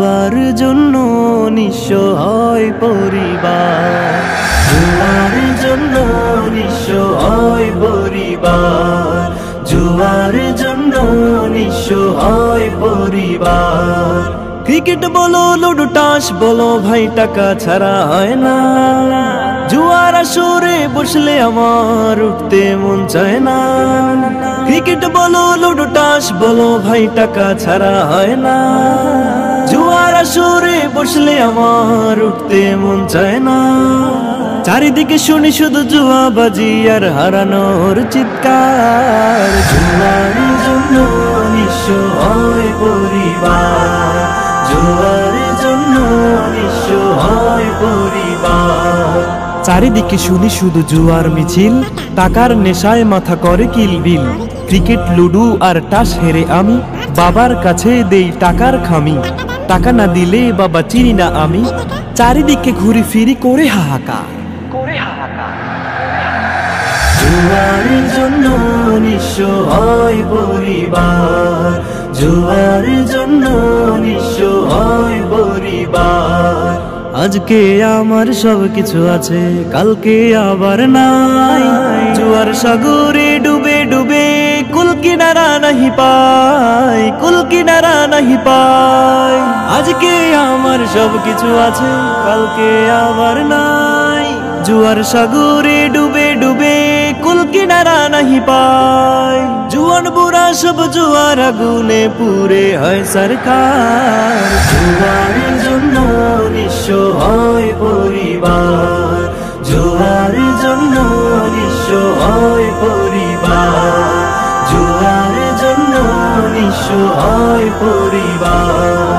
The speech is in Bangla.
জুয়ার জন্য নিঃস্ব হয় পরিবার, জুয়ার জন্য নিঃস্ব হয় পরিবার, জুয়ার জন্য নিঃস্ব হয় পরিবার। ক্রিকেট বলো লুডো তাস বলো ভাই টাকা ছাড়া হয় না, জুয়ার আসরে বসলে আমার উঠতে মন চায় না। ক্রিকেট বলো লুডো তাস বলো ভাই টাকা ছাড়া হয় না, জুয়ার আসরে বসলে আমার উঠতে মন চায় না। চারিদিকে শুনি শুধু জুয়াবাজি আর হারানোর চিৎকার, জুয়ার জন্য নিঃস্ব হয় পরিবার, জুয়ার জন্য নিঃস্ব হয় পরিবার। চারিদিকে শুনি শুধু জুয়ার মিছিল, টাকার নেশায় মাথা করে কিলবিল। ক্রিকেট লুডু আর তাস হেরে আমি বাবার কাছে দেই টাকার খামি, টাকা না দিলে বাবা চিনি না আমি, চারিদিকে ঘুরি ফিরি করে হাহাকার। জুয়ার জন্য নিঃস্ব হয় পরিবার, জুয়ার জন্য নিঃস্ব হয় পরিবার। আজকে আমার সব কিছু আছে কালকে আবার নাই, জুয়ার সাগরে ডুবে ডুবে কুল কিনারা নাহি পাই, কুল কিনারা নাহি পাই। আজকে আমার সব কিছু আছে কালকে আবার নাই, জুয়ার সাগরে ডুবে ডুবে কুল কিনারা নাহি পাই। জুয়ান বুড়া সব জুয়ার আগুনে পুড়ে হয় সরকার, জুয়ার জন্য নিঃস্ব হয় পরিবার, জুয়ার জন্য নিঃস্ব হয় পরিবার, জুয়ার জন্য নিঃস্ব হয় পরিবার।